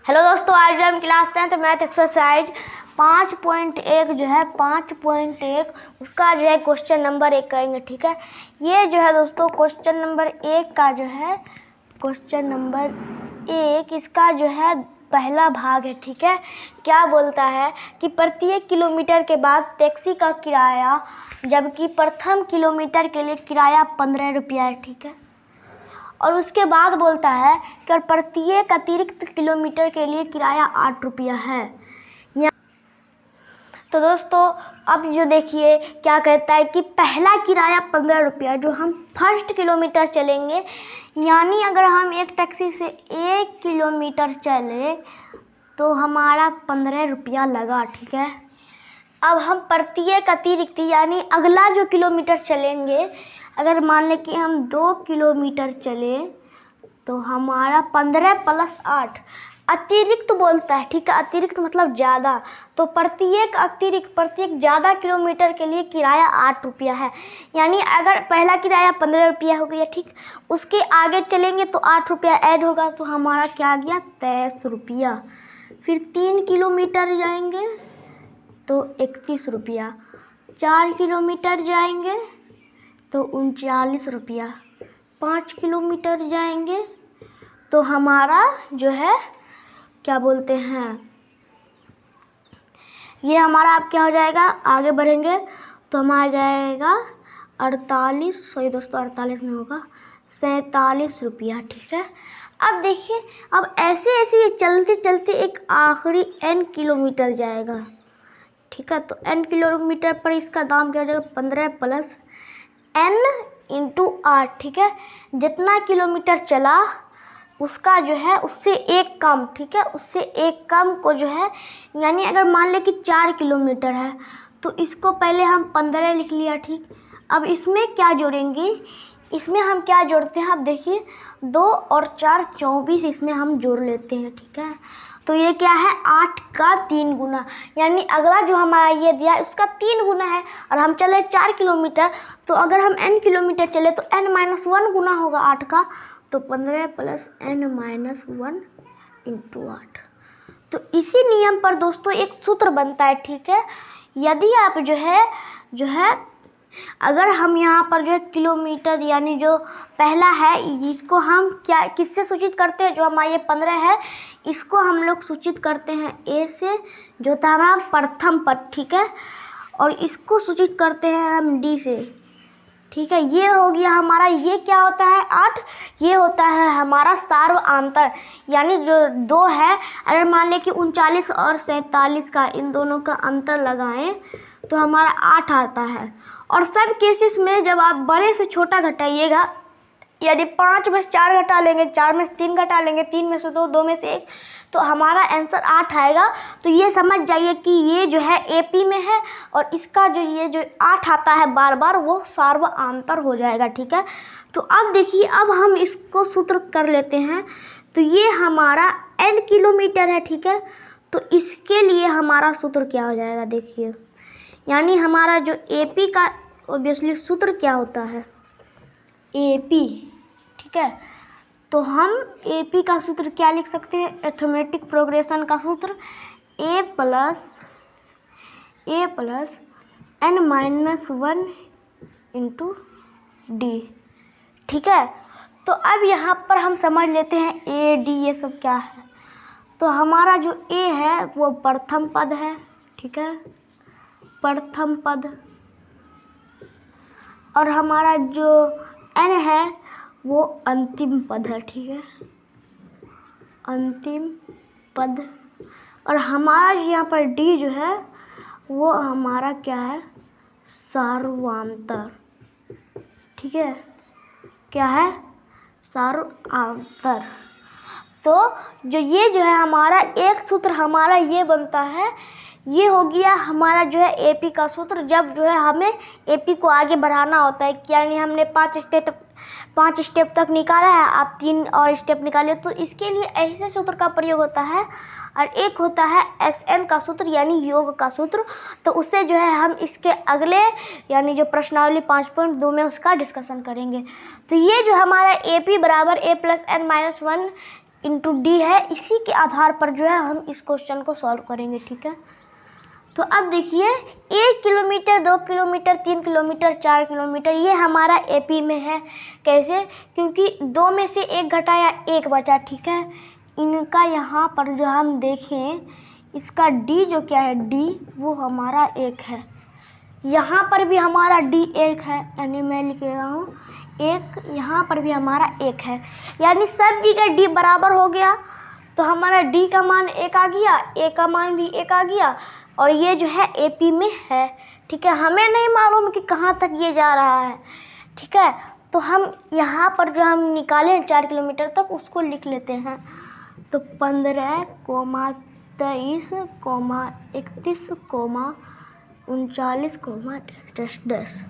Hello दोस्तों, आज हम क्लास 10th मैथ एक्सरसाइज 5.1 जो है 5.1 उसका जो है क्वेश्चन नंबर 1 करेंगे। ठीक है, ये जो है दोस्तों क्वेश्चन नंबर 1 का जो है क्वेश्चन नंबर 1 इसका जो है पहला भाग है। ठीक है, क्या बोलता है कि प्रत्येक किलोमीटर के बाद टैक्सी का किराया, जबकि प्रथम किलोमीटर के लिए किराया 15 रुपया है। ठीक है, और उसके बाद बोलता है कि प्रत्येक अतिरिक्त किलोमीटर के लिए किराया 8 रुपया है। तो दोस्तों अब जो देखिए क्या कहता है कि पहला किराया 15 रुपया जो हम फर्स्ट किलोमीटर चलेंगे, यानी अगर हम एक टैक्सी से 1 किलोमीटर चले तो हमारा 15 रुपया लगा। ठीक है, अब हम प्रत्येक अतिरिक्त यानी अगला जो किलोमीटर चलेंगे, अगर मान लें कि हम 2 किलोमीटर चले तो हमारा 15 + 8 अतिरिक्त बोलता है। ठीक है, अतिरिक्त मतलब ज़्यादा, तो प्रत्येक ज़्यादा किलोमीटर के लिए किराया 8 रुपया है। यानी अगर पहला किराया 15 रुपया हो गया, ठीक, उसके आगे चलेंगे तो 8 रुपया ऐड होगा, तो हमारा क्या आ गया 23 रुपया। फिर 3 किलोमीटर जाएंगे तो 31 रुपया, 4 किलोमीटर जाएंगे तो 39 रुपया, 5 किलोमीटर जाएंगे तो हमारा जो है क्या बोलते हैं, ये हमारा अब क्या हो जाएगा, आगे बढ़ेंगे तो हमारा जाएगा 48 नहीं होगा 47 रुपया। ठीक है, अब देखिए, अब ऐसे ऐसे ये चलते चलते एक आखिरी n किलोमीटर जाएगा। ठीक है, तो n किलोमीटर पर इसका दाम क्या हो जाएगा 15 + n × 8। ठीक है, जितना किलोमीटर चला उसका जो है उससे एक कम। ठीक है, उससे एक कम को जो है, यानी अगर मान लें कि 4 किलोमीटर है तो इसको पहले हम 15 लिख लिया। ठीक, अब इसमें क्या जोड़ेंगे, इसमें हम क्या जोड़ते हैं, अब देखिए 2 और 4 24 इसमें हम जोड़ लेते हैं। ठीक है, तो ये क्या है 8 का 3 गुना, यानी अगला जो हमारा ये दिया है उसका 3 गुना है, और हम चले 4 किलोमीटर, तो अगर हम n किलोमीटर चले तो n - 1 गुना होगा 8 का, तो 15 + n - 1 × 8। तो इसी नियम पर दोस्तों एक सूत्र बनता है। ठीक है, यदि आप जो है अगर हम यहाँ पर जो है किलोमीटर यानी जो पहला है इसको हम क्या किससे सूचित करते हैं, जो हमारा ये 15 है इसको हम लोग सूचित करते हैं a से, जो था हमारा प्रथम पद। ठीक है, और इसको सूचित करते हैं हम d से। ठीक है, ये हो गया हमारा, ये क्या होता है 8, ये होता है हमारा सार्वआंतर, यानी जो 2 है, अगर मान लें कि 39 और 47 का इन दोनों का अंतर लगाएं तो हमारा 8 आता है। और सब केसेस में जब आप बड़े से छोटा घटाइएगा, यानी 5 में से 4 घटा लेंगे, 4 में से 3 घटा लेंगे, 3 में से 2, 2 में से 1, तो हमारा आंसर 8 आएगा। तो ये समझ जाइए कि ये जो है AP में है, और इसका जो ये जो 8 आता है बार बार वो सार्वआंतर हो जाएगा। ठीक है, तो अब देखिए, अब हम इसको सूत्र कर लेते हैं। तो ये हमारा n किलोमीटर है। ठीक है, तो इसके लिए हमारा सूत्र क्या हो जाएगा, देखिए, यानी हमारा जो AP का ऑब्वियसली सूत्र क्या होता है AP। ठीक है, तो हम AP का सूत्र क्या लिख सकते हैं, अरिथमेटिक प्रोग्रेशन का सूत्र a + n - 1 × d। ठीक है, तो अब यहाँ पर हम समझ लेते हैं a d ये सब क्या है। तो हमारा जो a है वो प्रथम पद है। ठीक है, प्रथम पद, और हमारा जो n है वो अंतिम पद है। ठीक है, अंतिम पद, और हमारा यहाँ पर d जो है वो हमारा क्या है सार्वआंतर। ठीक है, क्या है सार्वआंतर। तो जो है हमारा एक सूत्र हमारा ये बनता है, ये हो गया हमारा जो है AP का सूत्र, जब जो है हमें AP को आगे बढ़ाना होता है, यानी हमने 5 स्टेप तक निकाला है, आप 3 और स्टेप निकालिए, तो इसके लिए ऐसे सूत्र का प्रयोग होता है। और एक होता है SN का सूत्र यानी योग का सूत्र, तो उससे जो है हम इसके अगले यानी जो प्रश्नावली 5.2 में उसका डिस्कशन करेंगे। तो ये जो हमारा AP = a + n - 1 into D है, इसी के आधार पर जो है हम इस क्वेश्चन को सॉल्व करेंगे। ठीक है, तो अब देखिए 1 किलोमीटर, 2 किलोमीटर, 3 किलोमीटर, 4 किलोमीटर ये हमारा एपी में है। कैसे? क्योंकि 2 में से 1 घटाया 1 बचा। ठीक है, इनका यहाँ पर जो हम देखें, इसका डी जो क्या है, डी वो हमारा 1 है। यहाँ पर भी हमारा डी 1 है, यानी मैं लिख रहा हूँ 1, यहाँ पर भी हमारा 1 है, यानी सब जगह डी बराबर हो गया। तो हमारा डी का मान 1 आ गया, ए का मान भी 1 आ गया, और ये जो है एपी में है। ठीक है, हमें नहीं मालूम कि कहाँ तक ये जा रहा है। ठीक है, तो हम यहाँ पर जो हम निकालें 4 किलोमीटर तक, उसको लिख लेते हैं। तो 15, 23, 31, 39, 10।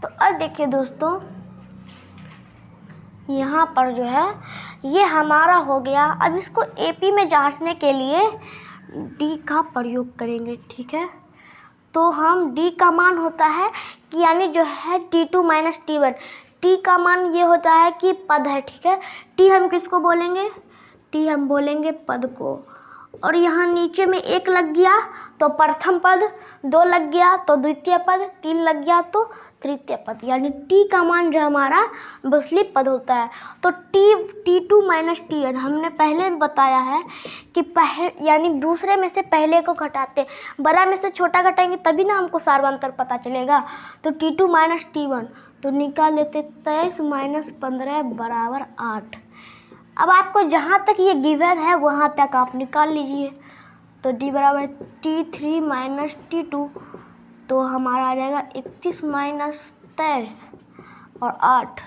तो अब देखिए दोस्तों, यहाँ पर जो है ये हमारा हो गया। अब इसको एपी में जांचने के लिए डी का प्रयोग करेंगे। ठीक है, तो हम डी का मान होता है कि यानी जो है T2 माइनस T1, टी का मान ये होता है कि पद है। ठीक है, टी हम किसको बोलेंगे, टी हम बोलेंगे पद को। और यहाँ नीचे में 1 लग गया तो प्रथम पद, 2 लग गया तो द्वितीय पद, 3 लग गया तो तृतीय पद, यानी टी का मान जो हमारा बसली पद होता है। तो T2 माइनस T1 हमने पहले बताया है कि यानी दूसरे में से पहले को घटाते, बड़ा में से छोटा घटाएंगे तभी ना हमको सार्वंतर पता चलेगा। तो T2 माइनस T1 तो निकाल लेते 23 माइनस 15 बराबर 8। अब आपको जहाँ तक ये गिवन है वहाँ तक आप निकाल लीजिए। तो डी बराबर T3 माइनस T2, तो हमारा आ जाएगा 31 माइनस 23 और 8,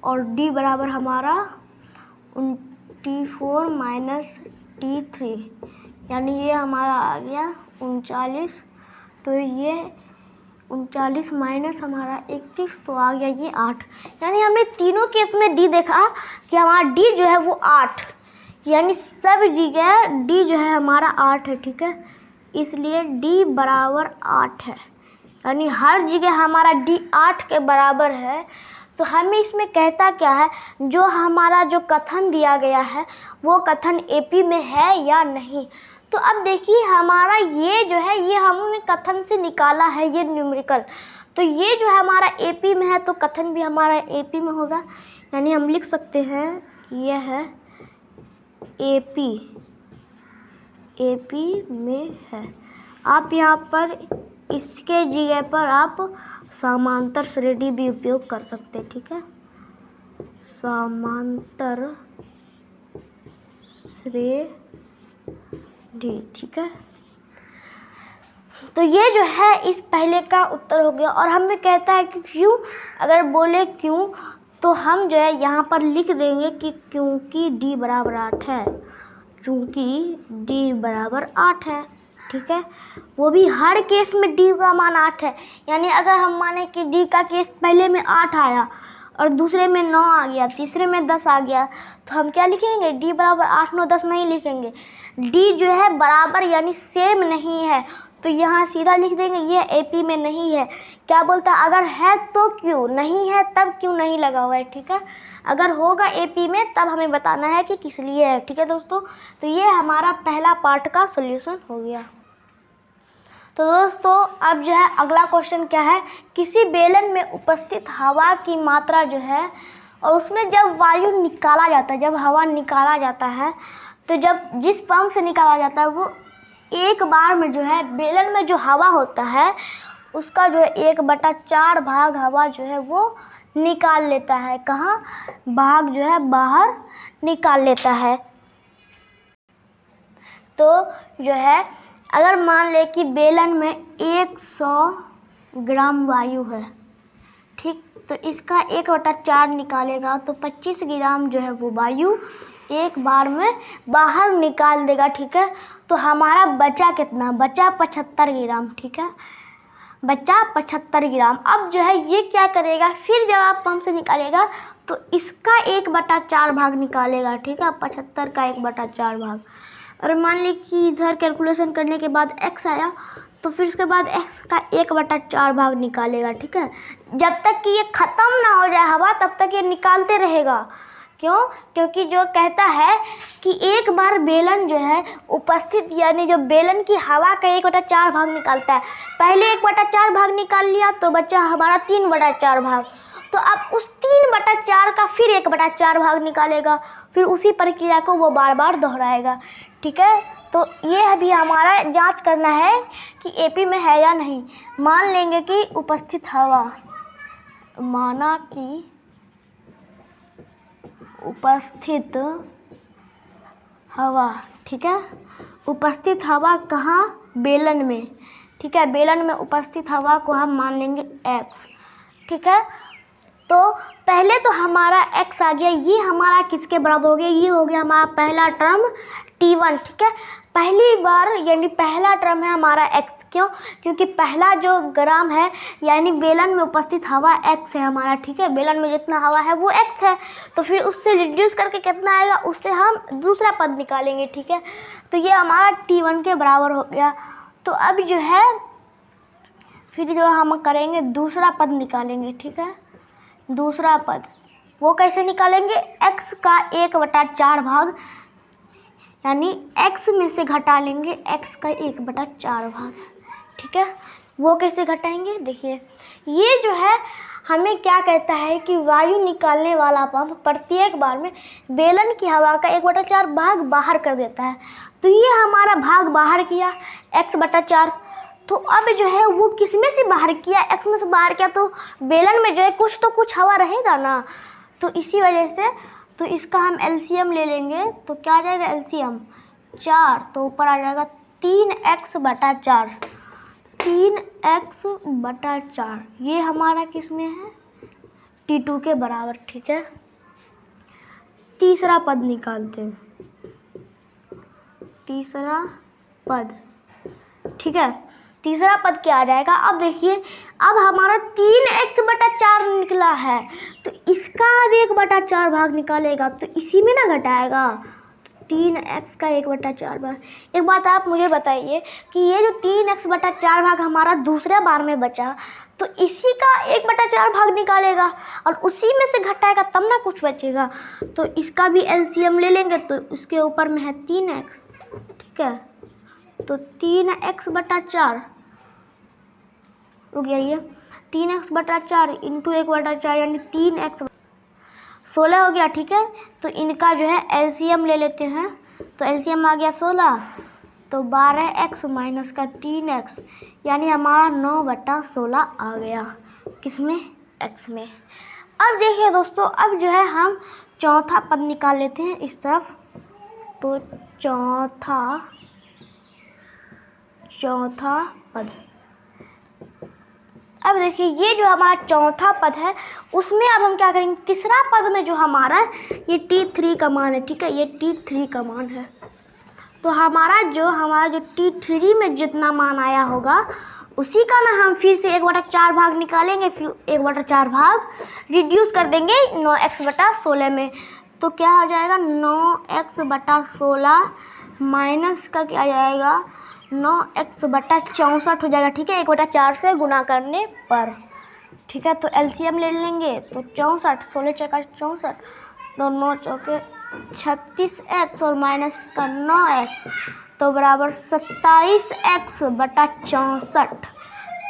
और डी बराबर हमारा T4 माइनस T3, यानी ये हमारा आ गया 39। तो ये 39 माइनस हमारा 31, तो आ गया ये 8। यानी हमने तीनों केस में डी देखा कि हमारा डी जो है वो 8, यानी सब जगह डी जो है हमारा 8 है। ठीक है, इसलिए डी बराबर 8 है, यानी हर जगह हमारा डी 8 के बराबर है। तो हमें इसमें कहता क्या है, जो हमारा जो कथन दिया गया है वो कथन एपी में है या नहीं। तो अब देखिए हमारा ये जो है ये हमने कथन से निकाला है, ये न्यूमेरिकल, तो ये जो है हमारा एपी में है, तो कथन भी हमारा एपी में होगा। यानी हम लिख सकते हैं ये है एपी में है। आप यहाँ पर इसके जगह पर आप समांतर श्रेणी भी उपयोग कर सकते हैं। ठीक है, समांतर श्रेणी। ठीक है, तो ये जो है इस पहले का उत्तर हो गया। और हमें कहता है कि क्यों, अगर बोले क्यों तो हम जो है यहाँ पर लिख देंगे कि क्योंकि डी बराबर 8 है, चूँकि डी बराबर 8 है। ठीक है, वो भी हर केस में डी का मान 8 है। यानी अगर हम माने कि डी का केस पहले में 8 आया और दूसरे में 9 आ गया, तीसरे में 10 आ गया, तो हम क्या लिखेंगे, डी बराबर 8, 9, 10 नहीं लिखेंगे। डी जो है बराबर यानी सेम नहीं है, तो यहाँ सीधा लिख देंगे ये एपी में नहीं है। क्या बोलता है, अगर है तो क्यों, नहीं है तब क्यों नहीं लगा हुआ है। ठीक है, अगर होगा एपी में तब हमें बताना है कि किस लिए है। ठीक है दोस्तों, तो ये हमारा पहला पार्ट का सॉल्यूशन हो गया। तो दोस्तों अब जो है अगला क्वेश्चन क्या है, किसी बेलन में उपस्थित हवा की मात्रा जो है, और उसमें जब वायु निकाला जाता है, जब हवा निकाला जाता है, तो जब जिस पंप से निकाला जाता है वो एक बार में जो है बेलन में जो हवा होता है उसका जो है 1/4 भाग हवा जो है वो निकाल लेता है। कहाँ, भाग जो है बाहर निकाल लेता है। तो जो है अगर मान ले कि बेलन में 100 ग्राम वायु है, ठीक, तो इसका 1/4 निकालेगा तो 25 ग्राम जो है वो वायु एक बार में बाहर निकाल देगा। ठीक है, तो हमारा बचा कितना, बचा 75 ग्राम। ठीक है, बचा 75 ग्राम। अब जो है ये क्या करेगा, फिर जब आप पंप से निकालेगा तो इसका 1/4 भाग निकालेगा। ठीक है, 75 का 1/4 भाग। और मान ली कि इधर कैलकुलेशन करने के बाद x आया, तो फिर उसके बाद x का 1/4 भाग निकालेगा। ठीक है, जब तक कि ये ख़त्म ना हो जाए हवा तब तक ये निकालते रहेगा। क्यों? क्योंकि जो कहता है कि एक बार बेलन जो है उपस्थित, यानी जो बेलन की हवा का 1/4 भाग निकालता है, पहले 1/4 भाग निकाल लिया तो बचा हमारा 3/4 भाग। तो अब उस 3/4 का फिर 1/4 भाग निकालेगा, फिर उसी प्रक्रिया को वो बार बार दोहराएगा। ठीक है, तो ये अभी हमारा जांच करना है कि एपी में है या नहीं। मान लेंगे कि उपस्थित हवा, माना कि उपस्थित हवा, ठीक है, उपस्थित हवा कहाँ? बेलन में। ठीक है, बेलन में उपस्थित हवा को हम मान लेंगे x। ठीक है, तो पहले तो हमारा x आ गया, ये हमारा किसके बराबर हो गया? ये हो गया हमारा पहला टर्म T1। ठीक है, पहली बार यानी पहला टर्म है हमारा x। क्यों? क्योंकि पहला जो ग्राम है यानी बेलन में उपस्थित हवा x है हमारा। ठीक है, बेलन में जितना हवा है वो x है, तो फिर उससे रिड्यूस करके कितना आएगा उससे हम दूसरा पद निकालेंगे। ठीक है, तो ये हमारा T1 के बराबर हो गया। तो अब जो है फिर जो हम करेंगे दूसरा पद निकालेंगे। ठीक है, दूसरा पद वो कैसे निकालेंगे? x का 1/4 भाग, यानी x में से घटा लेंगे x का 1/4 भाग। ठीक है, वो कैसे घटाएंगे? देखिए, ये जो है हमें क्या कहता है कि वायु निकालने वाला पंप प्रत्येक बार में बेलन की हवा का 1/4 भाग बाहर कर देता है। तो ये हमारा भाग बाहर किया x/4। तो अब जो है वो किस में से बाहर किया? x में से बाहर किया, तो बेलन में जो है कुछ तो कुछ हवा रहेगा ना, तो इसी वजह से तो इसका हम एलसीएम ले लेंगे। तो क्या आ जाएगा एलसीएम? 4, तो ऊपर आ जाएगा 3x/4। 3x/4 ये हमारा किस में है? T2 के बराबर। ठीक है, तीसरा पद निकालते हैं, तीसरा पद। ठीक है, तीसरा पद क्या आ जाएगा? अब देखिए, अब हमारा 3x/4 निकला है, तो इसका अब 1/4 भाग निकालेगा, तो इसी में ना घटाएगा 3x का 1/4 भाग। एक बात आप मुझे बताइए कि ये जो 3x/4 भाग हमारा दूसरे बार में बचा, तो इसी का 1/4 भाग निकालेगा और उसी में से घटाएगा तब ना कुछ बचेगा। तो इसका भी एलसीएम ले लेंगे, तो उसके ऊपर में है 3x। ठीक है, तो 3x/4 रुक जाइए, 3x/4 इंटू 1/4 यानी 3x 16 हो गया। ठीक है, तो इनका जो है एलसीएम ले लेते हैं। तो एलसीएम आ गया 16, तो 12x माइनस का 3x यानी हमारा 9/16 आ गया। किसमें? x में। अब देखिए दोस्तों, अब जो है हम चौथा पद निकाल लेते हैं इस तरफ। तो चौथा पद, अब देखिए ये जो हमारा चौथा पद है उसमें अब हम क्या करेंगे? तीसरा पद में जो हमारा ये T3 का मान है। ठीक है, ये T3 का मान है, तो हमारा जो T3 में जितना मान आया होगा उसी का ना हम फिर से 1/4 भाग निकालेंगे, फिर 1/4 भाग रिड्यूस कर देंगे 9x/16 में। तो क्या हो जाएगा? 9x/16 माइनस का क्या जाएगा? 9x/64 हो जाएगा। ठीक है, 1/4 से गुना करने पर। ठीक है, तो एलसीएम ले लेंगे, तो 64, 16 × 64, तो 9 × 36x और माइनस का 9x, तो बराबर 27x/64।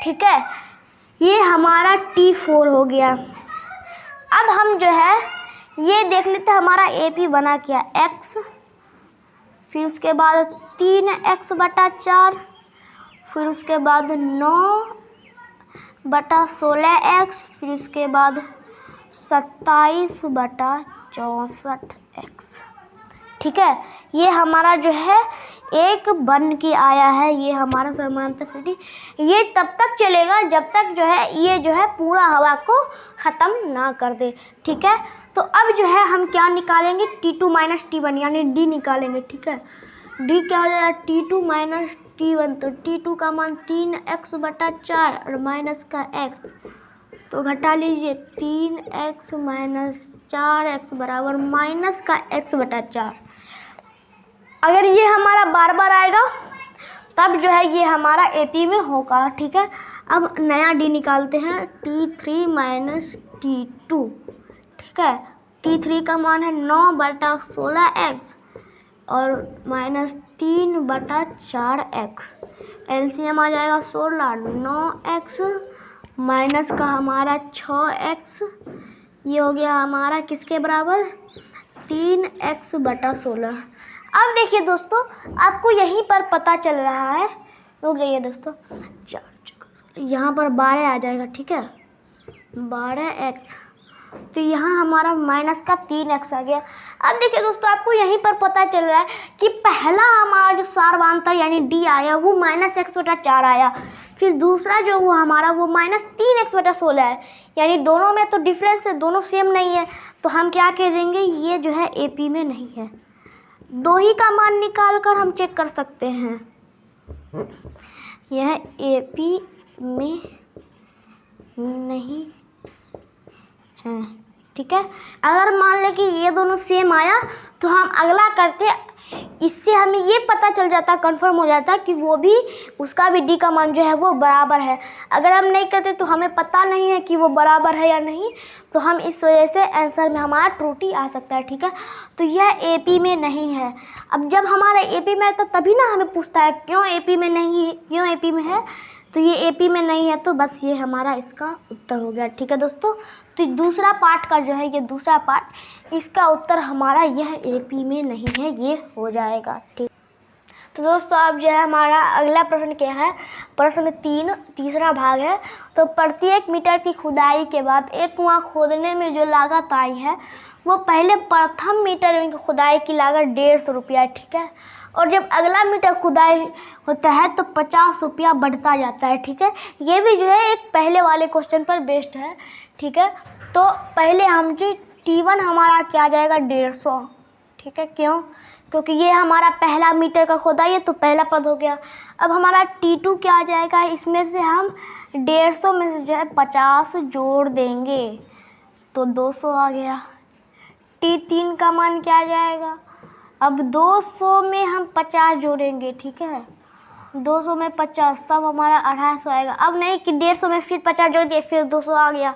ठीक है, ये हमारा T4 हो गया। अब हम जो है ये देख लेते हैं हमारा एपी बना क्या? x, फिर उसके बाद 3x/4, फिर उसके बाद 9/16x, फिर उसके बाद 27/64x। ठीक है, ये हमारा जो है एक बन के आया है, ये हमारा समानांतर स्थिति। ये तब तक चलेगा जब तक जो है ये जो है पूरा हवा को ख़त्म ना कर दे। ठीक है, तो अब जो है हम क्या निकालेंगे? T2 माइनस T1 यानी D निकालेंगे। ठीक है, D क्या हो जाएगा? T2 माइनस T1, तो T2 का मान 3x/4 और माइनस का x, तो घटा लीजिए 3x माइनस 4x बराबर माइनस का x/4। अगर ये हमारा बार बार आएगा तब जो है ये हमारा एपी में होगा। ठीक है, अब नया D निकालते हैं, T3 माइनस T2। ठीक है, T3 का मान है 9/16x और -3/4x। एलसीएम आ जाएगा 16, 9x माइनस का हमारा 6x, ये हो गया हमारा किसके बराबर 3x/16। अब देखिए दोस्तों, आपको यहीं पर पता चल रहा है, रुक जाइए दोस्तों, 4 यहाँ पर 12 आ जाएगा, ठीक है 12x, तो यहाँ हमारा माइनस का 3x आ गया। अब देखिए दोस्तों, आपको यहीं पर पता चल रहा है कि पहला हमारा जो सार्वधातुक यानी D आया वो -x/4 आया, फिर दूसरा जो वो हमारा वो -3x/16 है, यानी दोनों में तो डिफरेंस है, दोनों सेम नहीं है, तो हम क्या कह देंगे ये जो है AP में नहीं है। दो ही का मान निकाल कर हम चेक कर सकते हैं, यह AP में नहीं है, ठीक है। अगर मान लें कि ये दोनों सेम आया तो हम अगला करते, इससे हमें ये पता चल जाता, कंफर्म हो जाता कि वो भी, उसका भी D का मान जो है वो बराबर है। अगर हम नहीं करते तो हमें पता नहीं है कि वो बराबर है या नहीं, तो हम इस वजह से आंसर में हमारा त्रुटि आ सकता है, ठीक है। तो यह AP में नहीं है। अब जब हमारा AP में है तो तभी ना हमें पूछता है क्यों AP में नहीं है, क्यों AP में है, तो ये AP में नहीं है, तो बस ये हमारा इसका उत्तर हो गया, ठीक है दोस्तों। तो दूसरा पार्ट का जो है, ये दूसरा पार्ट, इसका उत्तर हमारा यह AP में नहीं है, ये हो जाएगा, ठीक। तो दोस्तों अब जो है हमारा अगला प्रश्न क्या है, प्रश्न 3 तीसरा भाग है। तो प्रत्येक मीटर की खुदाई के बाद एक कुआं खोदने में जो लागत आई है वो पहले प्रथम मीटर में खुदाई की लागत 150 रुपया, ठीक है। और जब अगला मीटर खुदाई होता है तो 50 रुपया बढ़ता जाता है, ठीक है। ये भी जो है एक पहले वाले क्वेश्चन पर बेस्ड है, ठीक है। तो पहले हम जो T1 हमारा क्या आ जाएगा 150, ठीक है, क्यों, क्योंकि ये हमारा पहला मीटर का खुदाई है तो पहला पद हो गया। अब हमारा T2 क्या आ जाएगा, इसमें से हम 150 में से जो है 50 जोड़ देंगे तो 200 आ गया। T3 का मान क्या आ जाएगा, अब 200 में हम 50 जोड़ेंगे, ठीक है, 200 में 50 तब हमारा 250 आएगा। अब नहीं कि 150 में फिर 50 जोड़ दिए फिर 200 आ गया,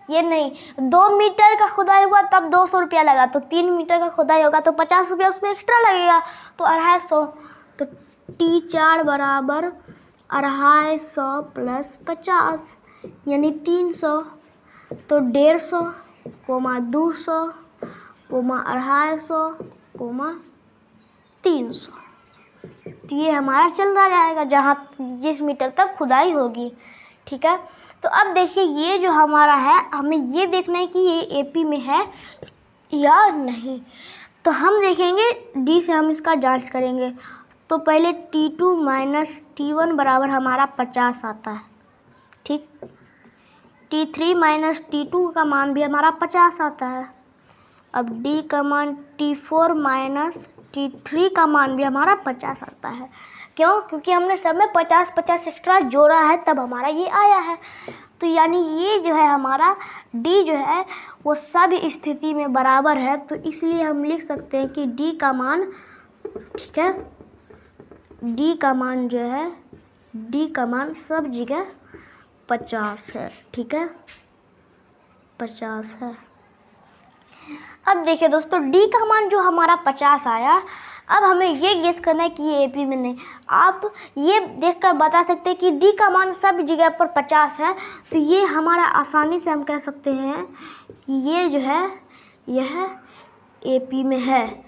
ये नहीं, 2 मीटर का खुदाई हुआ तब 200 रुपया लगा, तो 3 मीटर का खुदाई होगा तो 50 रुपया उसमें एक्स्ट्रा लगेगा, तो 250। तो T4 बराबर 250 प्लस 50 यानी 300, तो 150, 200, 250, 300, तो ये हमारा चलता जाएगा जहाँ जिस मीटर तक खुदाई होगी, ठीक है। तो अब देखिए ये जो हमारा है, हमें ये देखना है कि ये AP में है या नहीं। तो हम देखेंगे D से हम इसका जांच करेंगे। तो पहले T2 माइनस T1 बराबर हमारा 50 आता है, ठीक। T3 माइनस T2 का मान भी हमारा 50 आता है। अब D का मान T4 माइनस T3 का मान भी हमारा 50 आता है, क्यों, क्योंकि हमने सब में 50-50 एक्स्ट्रा जोड़ा है तब हमारा ये आया है। तो यानी ये जो है हमारा D जो है वो सब स्थिति में बराबर है, तो इसलिए हम लिख सकते हैं कि D का मान, ठीक है, D का मान जो है, D का मान सब जगह 50 है, ठीक है, 50 है। अब देखिए दोस्तों, D का मान जो हमारा 50 आया, अब हमें ये गेस करना है कि ये AP में नहीं। आप ये देखकर बता सकते हैं कि D का मान सब जगह पर 50 है, तो ये हमारा आसानी से हम कह सकते हैं कि ये जो है यह AP में है,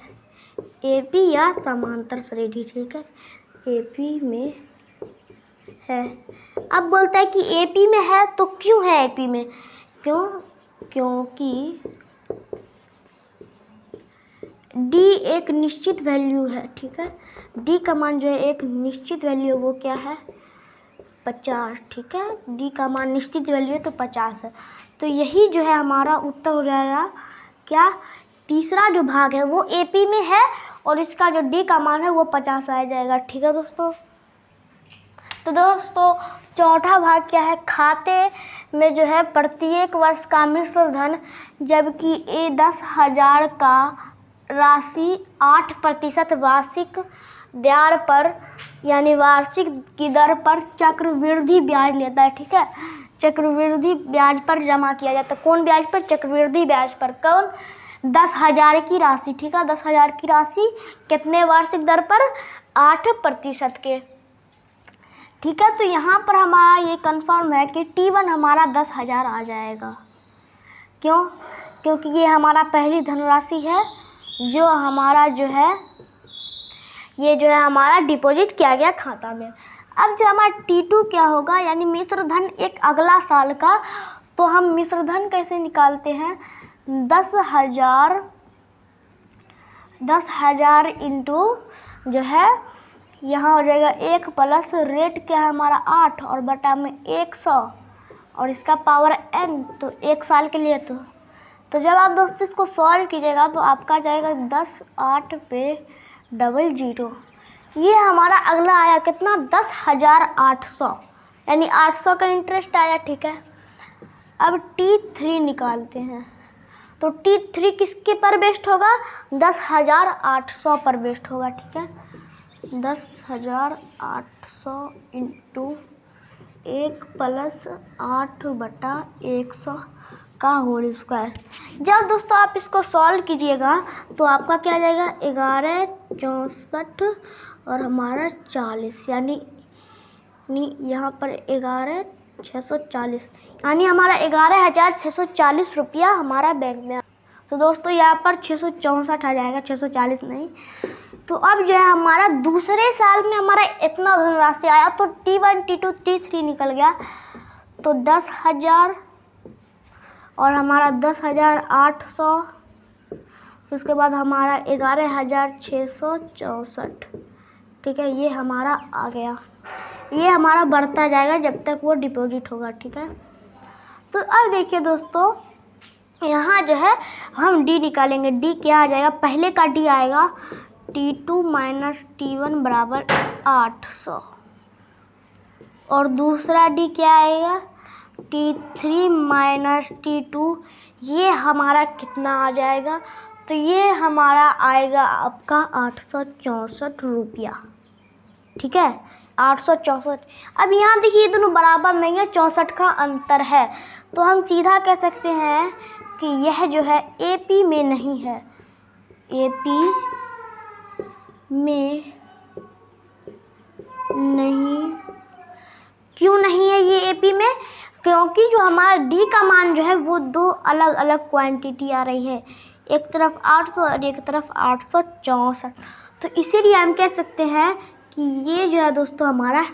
AP या समांतर श्रेणी, ठीक है, AP में है। अब बोलता है कि AP में है, तो क्यों है AP में, क्यों, क्योंकि D एक निश्चित वैल्यू है, ठीक है, D का मान जो है एक निश्चित वैल्यू, वो क्या है 50, ठीक है, D का मान निश्चित वैल्यू है तो 50 है। तो यही जो है हमारा उत्तर हो जाएगा, क्या, तीसरा जो भाग है वो AP में है और इसका जो D का मान है वो 50 आ जाएगा, ठीक है दोस्तों। तो दोस्तों चौथा भाग क्या है, खाते में जो है प्रत्येक वर्ष का मिश्र धन, जबकि 10,000 का राशि 8% वार्षिक दर पर यानी वार्षिक की दर पर चक्रवृद्धि ब्याज लेता है, ठीक है, चक्रवृद्धि ब्याज पर जमा किया जाता है। कौन ब्याज पर, चक्रवृद्धि ब्याज पर। कौन, 10,000 की राशि, ठीक है। 10,000 की राशि कितने वार्षिक दर पर? 8% के, ठीक है। तो यहाँ पर हमारा ये कंफर्म है कि T1 हमारा 10,000 आ जाएगा। क्यों? क्योंकि ये हमारा पहली धनराशि है जो हमारा जो है ये जो है हमारा डिपॉजिट किया गया खाता में। अब जो हमारा T2 क्या होगा, यानी मिश्र धन एक अगला साल का। तो हम मिश्र धन कैसे निकालते हैं? 10,000 इंटू जो है यहाँ हो जाएगा 1 प्लस रेट क्या है हमारा 8 और बटा में 100 और इसका पावर n, तो 1 साल के लिए। तो जब आप दोस्तों इसको सॉल्व कीजिएगा तो आपका जाएगा 10 8 पे 00। ये हमारा अगला आया कितना? 10,800, यानी 800 का इंटरेस्ट आया, ठीक है। अब T3 निकालते हैं। तो T3 किसके पर बेस्ड होगा? 10,800 पर बेस्ड होगा, ठीक है। 10,800 इंटू 1 प्लस 8 बटा 100 का होल स्क्वायर। जब दोस्तों आप इसको सॉल्व कीजिएगा तो आपका क्या आ जाएगा? 1164 और हमारा 40, यानी यहाँ पर 11,640, यानी हमारा 11,640 रुपया हमारा बैंक में। तो दोस्तों यहाँ पर 664 आ जाएगा, 640 नहीं। तो अब जो है हमारा दूसरे साल में हमारा इतना धनराशि आया, तो T1 T2 T3 निकल गया। तो 10,000 और हमारा 10,800, उसके बाद हमारा 11,664, ठीक है। ये हमारा आ गया। ये हमारा बढ़ता जाएगा जब तक वो डिपॉजिट होगा, ठीक है। तो अब देखिए दोस्तों, यहाँ जो है हम D निकालेंगे। D क्या आ जाएगा? पहले का D आएगा T2 माइनस T1 बराबर 800 और दूसरा D क्या आएगा? T3 minus T2। ये हमारा कितना आ जाएगा? तो ये हमारा आएगा आपका 864 रुपया, ठीक है। 864। अब यहाँ देखिए ये दोनों बराबर नहीं है, 64 का अंतर है। तो हम सीधा कह सकते हैं कि यह जो है AP में नहीं है। AP में नहीं। क्यों नहीं है ये AP में? क्योंकि जो हमारा D का मान जो है वो दो अलग अलग क्वांटिटी आ रही है, एक तरफ 800 और एक तरफ 864। तो इसीलिए हम कह सकते हैं कि ये जो है दोस्तों हमारा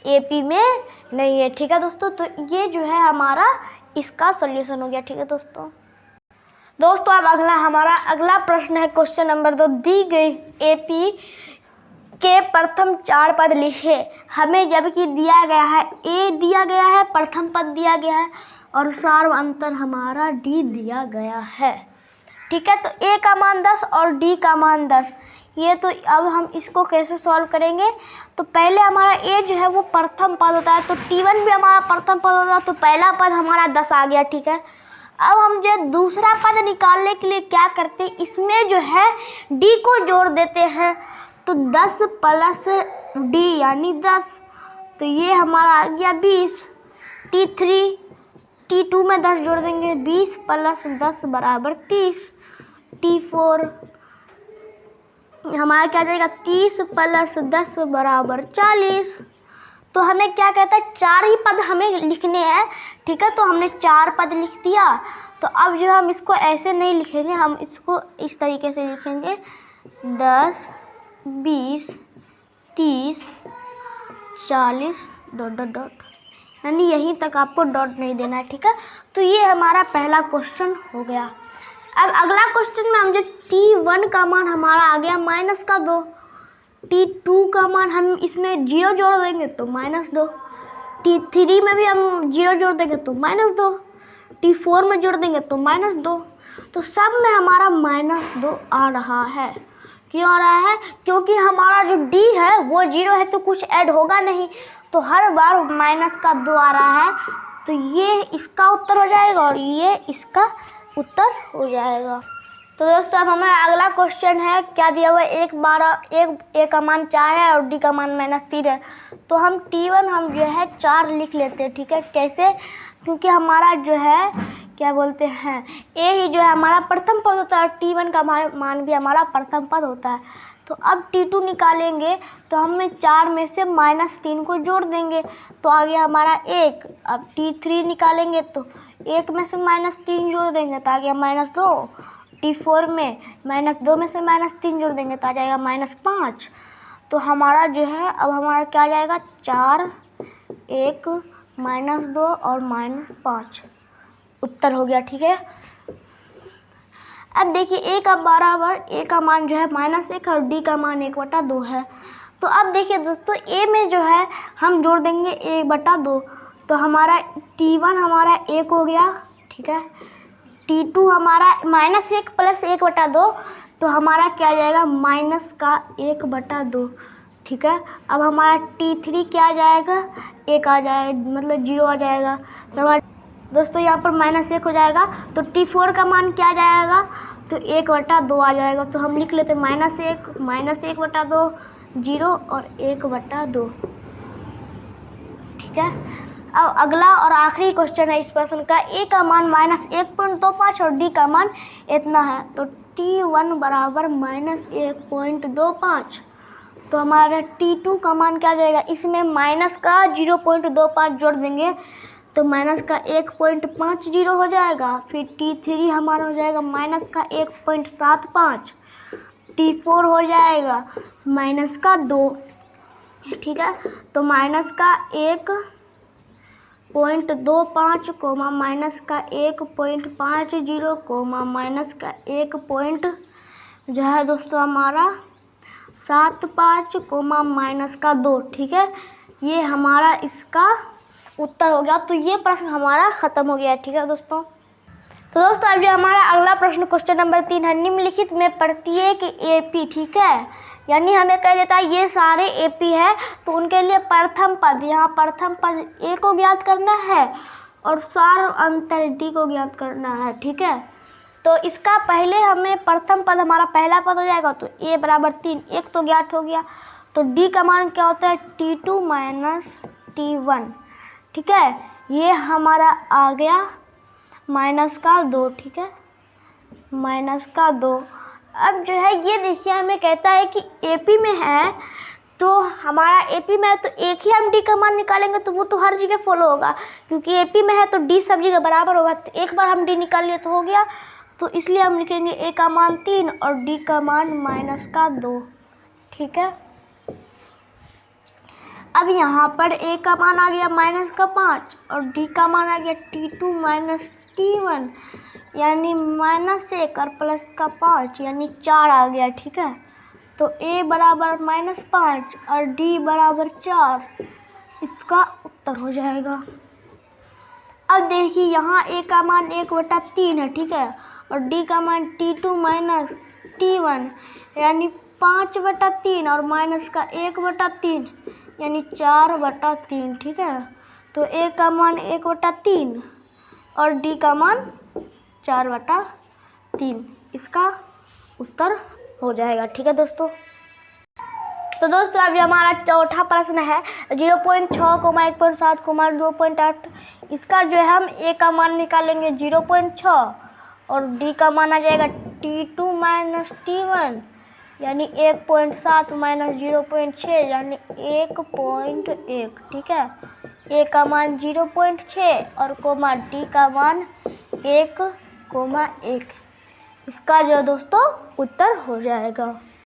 AP में नहीं है, ठीक है दोस्तों। तो ये जो है हमारा इसका सॉल्यूशन हो गया, ठीक है दोस्तों। अब हमारा अगला प्रश्न है क्वेश्चन नंबर 2। दी गई AP के प्रथम 4 पद लिखे हमें, जबकि दिया गया है A दिया गया है, प्रथम पद दिया गया है और सार्व अंतर हमारा D दिया गया है, ठीक है। तो A का मान 10 और D का मान 10। ये तो अब हम इसको कैसे सॉल्व करेंगे? तो पहले हमारा A जो है वो प्रथम पद होता है, तो T1 भी हमारा प्रथम पद होता है, तो पहला पद हमारा 10 आ गया, ठीक है। अब हम जो दूसरा पद निकालने के लिए क्या करते हैं? इसमें जो है D को जोड़ देते हैं। तो 10 प्लस D यानी 10, तो ये हमारा आ गया 20। T3 T2 में 10 जोड़ देंगे, 20 प्लस 10 बराबर 30। T4 हमारा क्या जाएगा? 30 प्लस 10 बराबर 40। तो हमें क्या कहता है? 4 ही पद हमें लिखने हैं, ठीक है। तो हमने 4 पद लिख दिया। तो अब जो हम इसको ऐसे नहीं लिखेंगे, हम इसको इस तरीके से लिखेंगे 10 20 30 40 ... यानी यहीं तक आपको डॉट नहीं देना है, ठीक है। तो ये हमारा पहला क्वेश्चन हो गया। अब अगला क्वेश्चन में हम जो T1 का मान हमारा आ गया माइनस का 2, T2 का मान हम इसमें 0 जोड़ देंगे तो -2, T3 में भी हम 0 जोड़ देंगे तो -2, T4 में जोड़ देंगे तो -2। तो सब में हमारा -2 आ रहा है। क्यों आ रहा है? क्योंकि हमारा जो D है वो 0 है, तो कुछ ऐड होगा नहीं, तो हर बार -2 आ रहा है। तो ये इसका उत्तर हो जाएगा और ये इसका उत्तर हो जाएगा। तो दोस्तों अब हमारा अगला क्वेश्चन है, क्या दिया हुआ है? A का मान 4 है और D का मान -3 है। तो हम T1 हम जो है 4 लिख लेते हैं, ठीक है। कैसे? क्योंकि हमारा जो है क्या बोलते हैं, ए ही जो है हमारा प्रथम पद होता है, T1 का मान भी हमारा प्रथम पद होता है। तो अब T2 निकालेंगे तो हमें 4 में से -3 को जोड़ देंगे तो आ गया हमारा 1। अब T3 निकालेंगे तो 1 में से -3 जोड़ देंगे तो आ गया -2। T4 में -2 में से -3 जोड़ देंगे तो आ जाएगा -5। तो हमारा जो है अब हमारा क्या आ जाएगा, 4, 1, -2 और -5 उत्तर हो गया। ठीक है, अब देखिए a का बराबर a का मान जो है -1 और d का मान 1/2 है। तो अब देखिए दोस्तों a में जो है हम जोड़ देंगे 1/2 तो हमारा T1 हमारा 1 हो गया। ठीक है, T2 हमारा -1 + 1/2 तो हमारा क्या आ जाएगा, -1/2। ठीक है, अब हमारा T3 क्या आ जाएगा, 1 आ जाएगा, मतलब 0 आ जाएगा। तो हमारा दोस्तों यहाँ पर -1 हो जाएगा तो T4 का मान क्या आ जाएगा, तो 1/2 आ जाएगा। तो हम लिख लेते -1/2 0 और 1/2। ठीक है, अब अगला और आखिरी क्वेश्चन है इस प्रश्न का। a का मान -1.25 और d का मान इतना है तो T1 बराबर -1.25। तो हमारा T2 का मान क्या आ जाएगा, इसमें माइनस का 0.25 जोड़ देंगे तो माइनस का 1.50 हो जाएगा। फिर T3 हमारा हो जाएगा माइनस का 1.75। T4 हो जाएगा माइनस का 2। ठीक है, तो माइनस का 1.25 कोमा माइनस का 1.50 कोमा माइनस का 1 पॉइंट जो है दोस्तों हमारा 75 कोमा माइनस का 2। ठीक है, ये हमारा इसका उत्तर हो गया। तो ये प्रश्न हमारा ख़त्म हो गया। ठीक है दोस्तों, तो दोस्तों अब जो हमारा अगला प्रश्न क्वेश्चन नंबर 3 है, निम्नलिखित में प्रत्येक AP, ठीक है, यानी हमें कह देता है ये सारे AP है तो उनके लिए प्रथम पद, यहाँ प्रथम पद A को ज्ञात करना है और सार अंतर D को ज्ञात करना है। ठीक है, तो इसका पहले हमें प्रथम पद हमारा पहला पद हो जाएगा तो A बराबर 3, 1 तो ज्ञात हो गया। तो D का मान क्या होता है, T2 - T1। ठीक है, ये हमारा आ गया -2। ठीक है, -2। अब जो है ये देखिए हमें कहता है कि AP में है तो हमारा AP में है तो एक ही हम D का मान निकालेंगे तो वो तो हर जगह फॉलो होगा, क्योंकि AP में है तो D सब जगह बराबर होगा। तो एक बार हम D निकाल लिए तो हो गया, तो इसलिए हम लिखेंगे A का मान 3 और D का मान -2। ठीक है, अब यहाँ पर A का मान आ गया -5 और D का मान आ गया T2 - T1 यानी -1 और +5 यानी 4 आ गया। ठीक है, तो A बराबर -5 और D बराबर 4 इसका उत्तर हो जाएगा। अब देखिए यहाँ A का मान 1/3 है। ठीक है, और D का मान T2 - T1 यानी 5/3 और माइनस का 1/3 यानी 4/3। ठीक है, तो A का मान 1/3 और D का मान 4/3 इसका उत्तर हो जाएगा। ठीक है दोस्तों, तो दोस्तों अभी हमारा चौथा प्रश्न है 0.6, 1.7, 2.8। इसका जो है हम A का मान निकालेंगे 0.6 और D का मान आ जाएगा T2 - T1 यानी 1.7 - 0.6 यानी 1.1। ठीक है, A का मान 0.6 और कोमा D का मान 1,1 इसका जो दोस्तों उत्तर हो जाएगा।